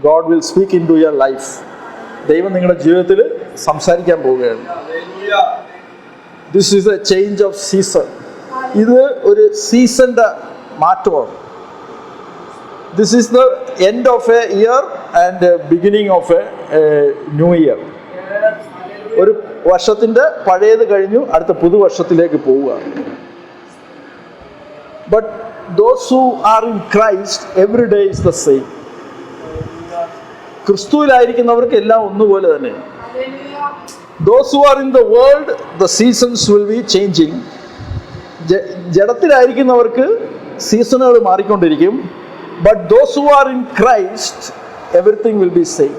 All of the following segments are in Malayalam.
God will speak into your life. ദൈവം നിങ്ങളുടെ ജീവിതത്തിൽ സംസാരിക്കാൻ പോവുകയാണ്. This is a change of season. ഇത് ഒരു സീസണിൻ്റെ മാറ്റമാണ്. This is the end of a year and beginning of a new year. ഒരു വർഷത്തിൻ്റെ പഴയത് കഴിഞ്ഞു, അടുത്ത പുതുവർഷത്തിലേക്ക് പോവുകയാണ്. But those who are in Christ, every day is the same. ക്രിസ്തുവിലായിരിക്കുന്നവർക്ക് എല്ലാം ഒന്നുപോലെ തന്നെ. Those who are in the world, the seasons will be changing. ജഡത്തിലായിരിക്കുന്നവർക്ക് സീസണുകൾ മാറിക്കൊണ്ടിരിക്കും. But those who are in Christ, everything will be same.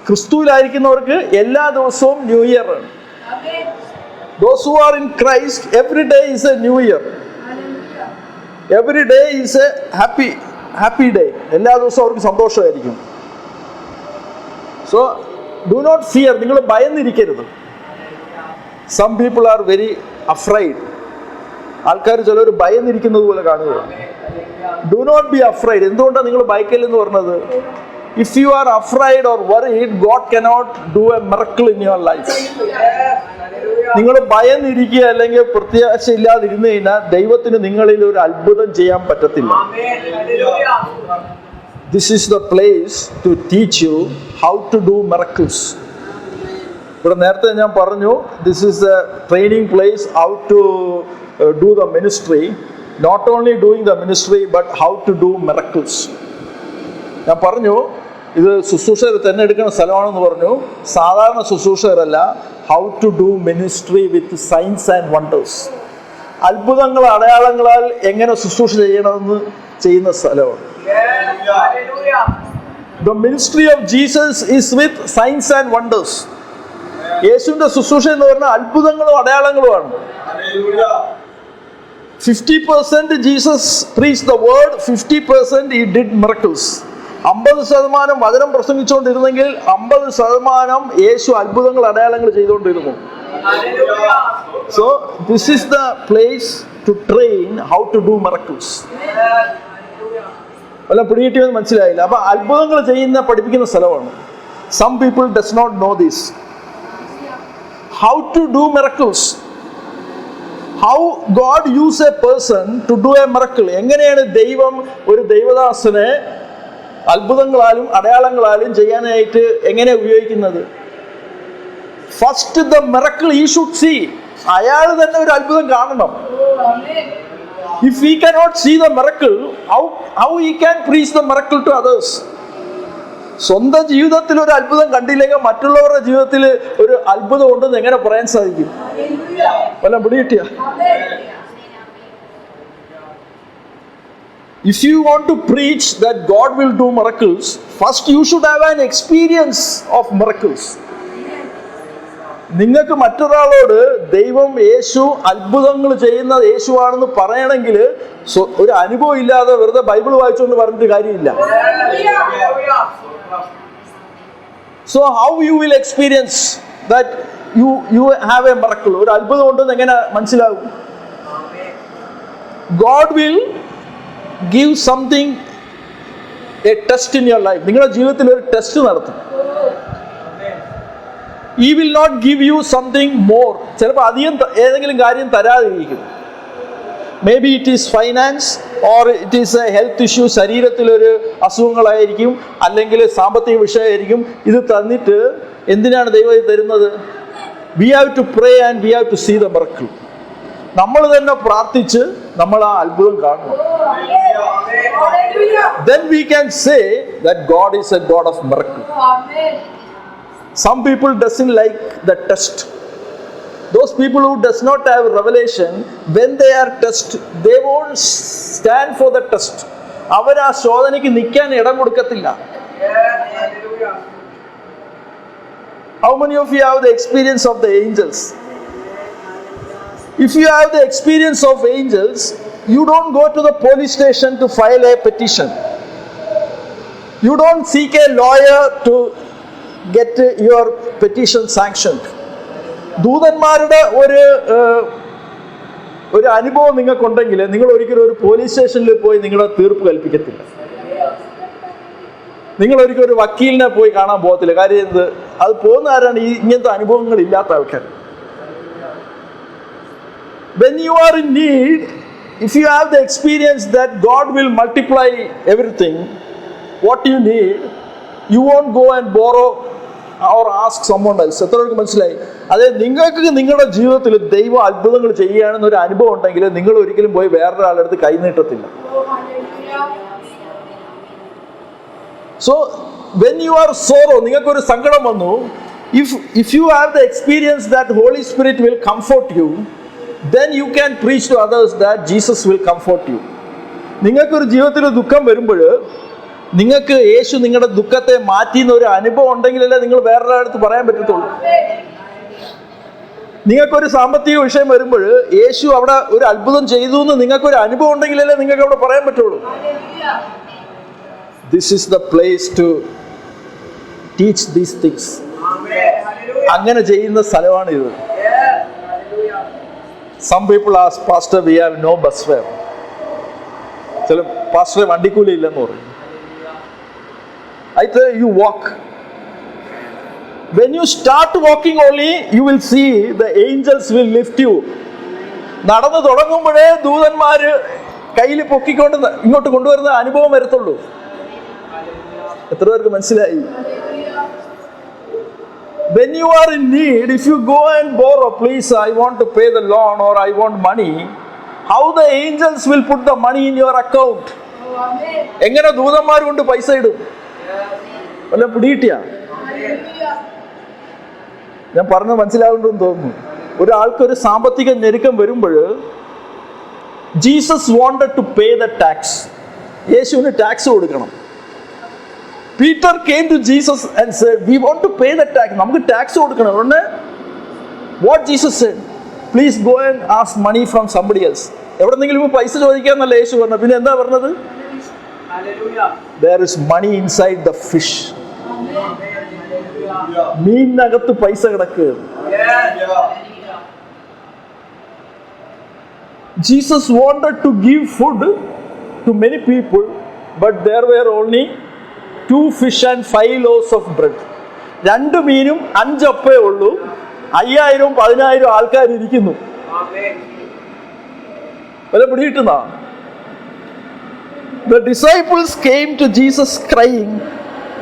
ക്രിസ്തുവിലായിരിക്കുന്നവർക്ക് എല്ലാ ദിവസവും ന്യൂ ഇയർ ആണ്. Those who are in Christ, every day is a new year. Every day is a happy day. എല്ലാ ദിവസവും അവർക്ക് സന്തോഷമായിരിക്കും. So do not fear. നിങ്ങൾ ഭയന്നിരിക്കരുത്. Some people are very afraid. ആൾക്കാർ ചിലർ ഭയന്നിരിക്കുന്നത് പോലെ കാണുകയാണ്. Do not be afraid. എന്തുകൊണ്ടാണ് നിങ്ങൾ ഭയക്കല്ലെന്ന് പറഞ്ഞത്? If you are afraid or worried, God cannot do a miracle in your life. നിങ്ങൾ ഭയന്നിരിക്കുക അല്ലെങ്കിൽ പ്രത്യാശ ഇല്ലാതിരുന്നു കഴിഞ്ഞാൽ ദൈവത്തിന് നിങ്ങളിൽ ഒരു അത്ഭുതം ചെയ്യാൻ പറ്റത്തില്ല. This is the place to teach you how to do miracles. ഇവിടെ നേരത്തെ ഞാൻ പറഞ്ഞു, this is a training place how to do the ministry. Not only doing the ministry but how to do miracles. ഞാൻ പറഞ്ഞു ഇത് ശുശ്രൂഷകർ തന്നെ എടുക്കുന്ന സ്ഥലമാണെന്ന് പറഞ്ഞു. സാധാരണ ശുശ്രൂഷകരല്ല. How to do ministry with signs and wonders. അത്ഭുതങ്ങൾ അടയാളങ്ങളാൽ എങ്ങനെ ശുശ്രൂഷ ചെയ്യണമെന്ന് ചെയ്യുന്ന സ്ഥലമാണ്. The ministry of Jesus is with signs and wonders. യേശുവിന്റെ ശുശ്രൂഷ എന്ന് പറഞ്ഞാൽ അത്ഭുതങ്ങളും അടയാളങ്ങളുമാണ്. 50% Jesus preached the word, 50% he did miracles. 50% വചനം പ്രസംഗിച്ചുകൊണ്ടിരുന്നെങ്കിൽ 50% യേശു അത്ഭുതങ്ങൾ അടയാളങ്ങൾ ചെയ്തുകൊണ്ടിരുന്നു. So this is the place to train how to do miracles. അല്ല പിടികിട്ടിയെന്ന് മനസ്സിലായില്ല. അപ്പൊ അത്ഭുതങ്ങൾ പഠിപ്പിക്കുന്ന സ്ഥലമാണ്. Some people does not know this. How to do miracles. How God use a person to do a miracle. എങ്ങനെയാണ് ദൈവം ഒരു ദൈവദാസനെ അത്ഭുതങ്ങളാലും അടയാളങ്ങളാലും ചെയ്യാനായിട്ട് എങ്ങനെ ഉപയോഗിക്കുന്നത്? First the miracle he should see. അയാൾ തന്നെ ഒരു അത്ഭുതം കാണണം. If he cannot see the miracle, how he can preach the miracle to others? സ്വന്തം ജീവിതത്തിൽ ഒരു അത്ഭുതം കണ്ടില്ലെങ്കിൽ മറ്റുള്ളവരുടെ ജീവിതത്തിൽ ഒരു അത്ഭുതം ഉണ്ടെന്ന് എങ്ങനെ പറയാൻ സാധിക്കും? വല്ല പിടികിട്ടിയ? If you want to preach that God will do miracles, first you should have an experience of miracles. നിങ്ങൾക്ക് മറ്റൊരാളോട് ദൈവം യേശു അത്ഭുതങ്ങൾ ചെയ്യുന്ന യേശുവാണെന്ന് പറയണമെങ്കിൽ ഒരു അനുഭവം ഇല്ലാതെ വെറുതെ ബൈബിൾ വായിച്ചുകൊണ്ട് പറഞ്ഞിട്ട് കാര്യമില്ല. So how you will experience that you have a miracle? ഒരു അത്ഭുതം ഉണ്ടെന്ന് എങ്ങനെ മനസ്സിലാവും? God will give something, a test in your life. നിങ്ങളുടെ ജീവിതത്തിൽ ഒരു ടെസ്റ്റ് നടത്തും. He will not give you something more. ചിലപ്പോൾ അധികം ഏതെങ്കിലും കാര്യം തരാതിരിക്കും. Maybe it is finance or it is a health issue. ശരീരത്തിലൊരു അസുഖങ്ങളായിരിക്കും, അല്ലെങ്കിൽ സാമ്പത്തിക വിഷയമായിരിക്കും. ഇത് തന്നിട്ട് എന്തിനാണ് ദൈവം ഇത് തരുന്നത്? We have to pray and we have to see the miracle. നമ്മൾ തന്നെ പ്രാർത്ഥിച്ച് നമ്മൾ ആ അത്ഭുതം കാണണം. Then we can say that God is a God of miracle. Some people doesn't like the test. Those people who does not have revelation, when they are tested, they won't stand for the test. അവർ ആ ശോധനയ്ക്ക് നിൽക്കാൻ ഇടം കൊടുക്കത്തില്ല. How many of you have the experience of the angels? If you have the experience of angels, you don't go to the police station to file a petition. You don't seek a lawyer to get your petition sanctioned. ദൂതന്മാരുടെ ഒരു അനുഭവം നിങ്ങൾക്കുണ്ടെങ്കിൽ നിങ്ങൾ ഒരിക്കലും ഒരു പോലീസ് സ്റ്റേഷനിൽ പോയി നിങ്ങളുടെ തീർപ്പ് കൽപ്പിക്കത്തില്ല. നിങ്ങൾ ഒരിക്കലും ഒരു വക്കീലിനെ പോയി കാണാൻ പോകത്തില്ല. കാര്യം എന്ത്? അത് പോകുന്ന ആരാണ്? ഇങ്ങനത്തെ അനുഭവങ്ങൾ ഇല്ലാത്ത ആൾക്കാർ. When you are in need, if you have the experience that God will multiply everything, what you need, you won't go and borrow or ask someone else. എത്ര പേർക്ക് മനസ്സിലായി? അതായത് നിങ്ങൾക്ക് നിങ്ങളുടെ ജീവിതത്തിൽ ദൈവം അത്ഭുതങ്ങൾ ചെയ്യുകയാണെന്ന് ഒരു അനുഭവം ഉണ്ടെങ്കിൽ നിങ്ങൾ ഒരിക്കലും പോയി വേറൊരാളുടെ അടുത്ത് കൈനീട്ടത്തില്ല. So when you are sorrow, നിങ്ങൾക്കൊരു സങ്കടം വന്നു, if you have the experience that Holy Spirit will comfort you, then you can preach to others that Jesus will comfort you. നിങ്ങൾക്കൊരു ജീവിതത്തിൽ ദുഃഖം വരുമ്പോൾ നിങ്ങൾക്ക് യേശു നിങ്ങളുടെ ദുഃഖത്തെ മാറ്റിയെന്ന ഒരു അനുഭവം ഉണ്ടെങ്കിലല്ലേ നിങ്ങൾ വേറൊരാളടുത്ത് പറയാൻ പറ്റത്തുള്ളൂ. നിങ്ങൾക്കൊരു സാമ്പത്തിക വിഷയം വരുമ്പോൾ യേശു അവിടെ ഒരു അത്ഭുതം ചെയ്തു എന്ന് നിങ്ങൾക്കൊരു അനുഭവം ഉണ്ടെങ്കിലല്ലേ നിങ്ങൾക്ക് അവിടെ പറയാൻ പറ്റുള്ളൂ. This is the place to teach these things. അങ്ങനെ ചെയ്യുന്ന സ്ഥലമാണ് ഇത്. Some people ask, Pastor, we have no bus fare. ചില പാസ്റ്റർ വണ്ടിക്കൂലി ഇല്ലെന്ന് പറയും. I tell you, walk. When you start walking only, you will see the angels will lift you. നടന്ന് തുടങ്ങുമ്പോഴേ ദൂതന്മാര് കയ്യിൽ പൊക്കിക്കൊണ്ട് ഇങ്ങോട്ട് കൊണ്ടുവരുന്ന അനുഭവം വരത്തുള്ളൂ. എത്ര പേർക്ക് മനസ്സിലായി? When you are in need, if you go and borrow, please, I want to pay the loan or I want money, how the angels will put the money in your account? എങ്ങനെ ദൂതന്മാർ കൊണ്ട് പൈസ ഇടും? വല്ല പിടിയിട്ടിയ? ഞാൻ പറഞ്ഞത് മനസ്സിലാവുന്നുണ്ടെന്ന് തോന്നുന്നു. ഒരാൾക്കൊരു സാമ്പത്തിക ഞെരുക്കം വരുമ്പോൾ Jesus wanted to pay the tax. യേശുവിന് ടാക്സ് കൊടുക്കണം. Peter came to Jesus and said, we want to pay the tax. നമുക്ക് ടാക്സ് കൊടുക്കണം. അതുകൊണ്ട് what Jesus said, please go and ask money from somebody else. എവിടെന്നെങ്കിലും പൈസ ചോദിക്കാന്നല്ല യേശു പറഞ്ഞത്. പിന്നെ എന്താ പറഞ്ഞത്? There is money inside the fish. മീനകത്ത് പൈസ കിടക്കുക. Jesus wanted to give food to many people, but there were only 2 fish and 5 loaves of bread. 2 മീനും 5 അപ്പേ ഉള്ളൂ. 5000-10000 ആൾക്കാർ ഇരിക്കുന്നു. വല്ല പിടിയിട്ടുന്ന? The disciples came to Jesus crying,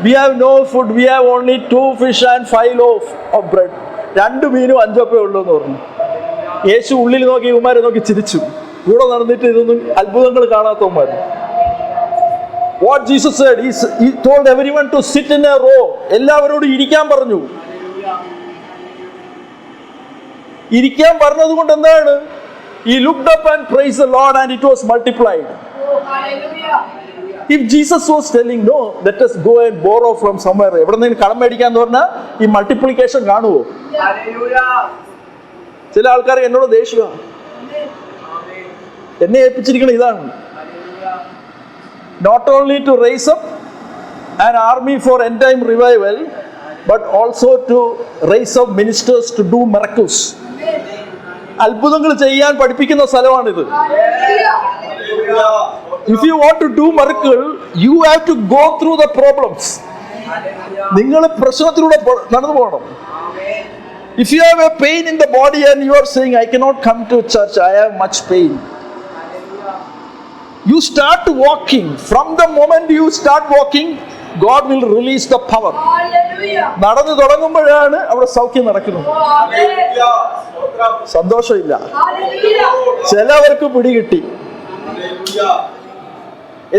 we have no food, we have only 2 fish and 5 loaves of bread. 2 മീനും 5 അപ്പേ ഉള്ളൂ എന്ന് പറഞ്ഞു. യേശു ഉള്ളിൽ നോക്കി ഇവന്മാരെ നോക്കി ചിരിച്ചു. കൂടെ നടന്നിട്ട് ഇതൊന്നും അത്ഭുതങ്ങൾ കാണാത്തവന്മാർ. What Jesus said, he told everyone to sit in a row. എല്ലാവരോടും ഇരിക്കാൻ പറഞ്ഞു. ഇരിക്കാൻ പറഞ്ഞത് കൊണ്ട് എന്താണ്? He looked up and praised the Lord and it was multiplied. If Jesus was telling, no, let us go and borrow from somewhere, എവിടെന്നെങ്കിലും കടം മേടിക്കാന്ന് പറഞ്ഞാൽ ഈ മൾട്ടിപ്ലിക്കേഷൻ കാണുമോ? ചില ആൾക്കാർ എന്നോട് ദേഷ്യമാണ്. എന്നെ ഏൽപ്പിച്ചിരിക്കണം ഇതാണ്. Not only to raise up an army for end time revival, but also to raise up ministers to do miracles. അത്ഭുതങ്ങൾ ചെയ്യാൻ പഠിപ്പിക്കുന്ന സ്ഥലമാണിത്. If you want to do miracle, you have to go through the problems. നിങ്ങൾ പ്രശ്നത്തിലൂടെ നടന്നു പോകണം. If you have a pain in the body and you are saying, I cannot come to church, I have much pain. You start walking. From the moment you start walking, God will release the power. നടന്നു തുടങ്ങുമ്പോഴാണ് അവിടെ സൗഖ്യം നടക്കുന്നത്. സന്തോഷമില്ല. ചിലവർക്ക് പിടികിട്ടി.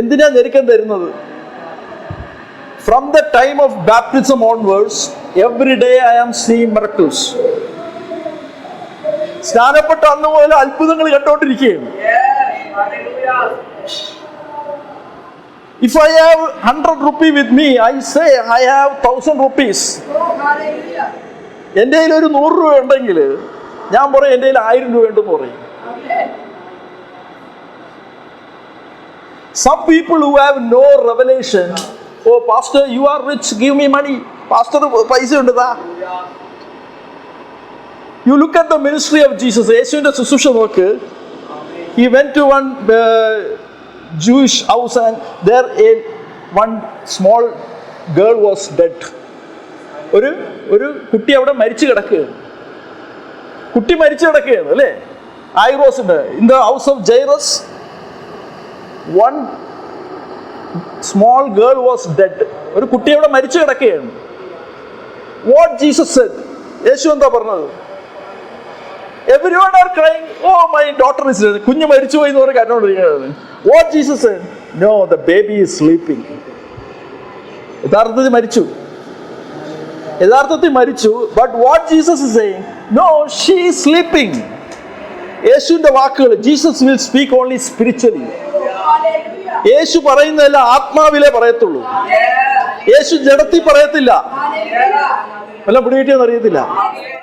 എന്തിനാ ഞെരുക്കം തരുന്നത്? From the time of baptism onwards, every day I am seeing miracles. സ്നാനപ്പെട്ട അന്ന് മുതൽ അത്ഭുതങ്ങൾ കണ്ടുകൊണ്ടിരിക്കുകയാണ്. If I have 100 rupees with me, I say I have 1000 rupees. എൻ്റെ കയ്യിൽ ഒരു 100 രൂപ ഉണ്ടെങ്കിൽ ഞാൻ പറയും എൻ്റെ കയ്യിൽ 1000 രൂപ ഉണ്ടെന്ന് പറയും. Some people who have no revelation, oh pastor, you are rich, give me money. Pastor, പൈസ ഉണ്ട് താ. You look at the ministry of Jesus. യേശുവിന്റെ ശുശ്രൂഷ നോക്ക്. He went to one Jewish house and there one small girl was dead. ഒരു കുട്ടി അവിടെ മരിച്ചു കിടക്കുകയാണ്. കുട്ടി മരിച്ചു കിടക്കുകയാണ് അല്ലേ? ഐറോസിന്റെ in the house of Jairus one small girl was dead. ഒരു കുട്ടി അവിടെ മരിച്ചു കിടക്കുകയാണ്. What Jesus Z? യേശു എന്താ പറഞ്ഞത്? Everyone are crying, oh my daughter is dead. കുഞ്ഞ് മരിച്ചു പോയി എന്ന് പറഞ്ഞ് കരഞ്ഞോണ്ടിരിക്കുകയാണ്. What Jesus said? No, the baby is sleeping. യഥാർത്ഥത്തിൽ മരിച്ചു. But what Jesus is saying? No, she is sleeping. യേശുവിന്റെ വാക്കുകൾ, Jesus will speak only spiritually. യേശു പറയുന്നതല്ല ആത്മാവിലെ പറയത്തുള്ളൂ. യേശു ജഡത്തിൽ പറയത്തില്ല. വല്ല പിടികിട്ടിയെന്ന് അറിയത്തില്ല.